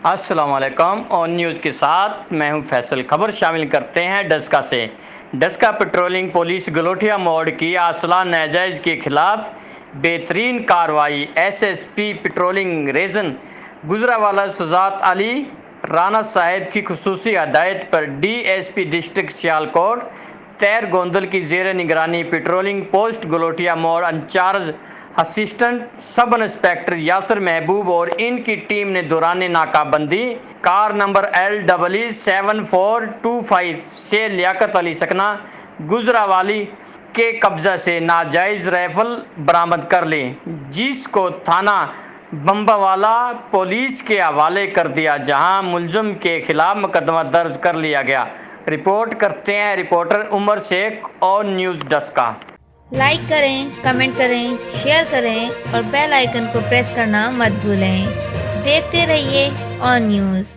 السلام علیکم، آن نیوز کے ساتھ میں ہوں فیصل۔ خبر شامل کرتے ہیں ڈسکا سے۔ ڈسکا پیٹرولنگ پولیس گلوٹھیا موڑ کی اسلحہ ناجائز کے خلاف بہترین کارروائی۔ S S P patrolling region Gujranwala Shujaat Ali Rana صاحب کی خصوصی ہدایت پر D S P district Sialkot تیر گوندل کی زیر نگرانی پیٹرولنگ پوسٹ گلوٹھیا موڑ incharge assistant sub inspector Yasir Mehboob اور ان کی ٹیم نے دوران ناکہ بندی کار نمبر LEE7425 سے لیاقت علی سکنہ گجرانوالہ کے قبضہ سے ناجائز رائفل برآمد کر لی، جس کو تھانہ بمباوالا پولیس کے حوالے کر دیا، جہاں ملزم کے خلاف مقدمہ درج کر لیا گیا۔ رپورٹ کرتے ہیں رپورٹر عمر شیخ، آن نیوز ڈسکا۔ لائک کریں، کمنٹ کریں، شیئر کریں اور بیل آئیکن کو پریس کرنا مت بھولیں۔ دیکھتے رہیے آن نیوز۔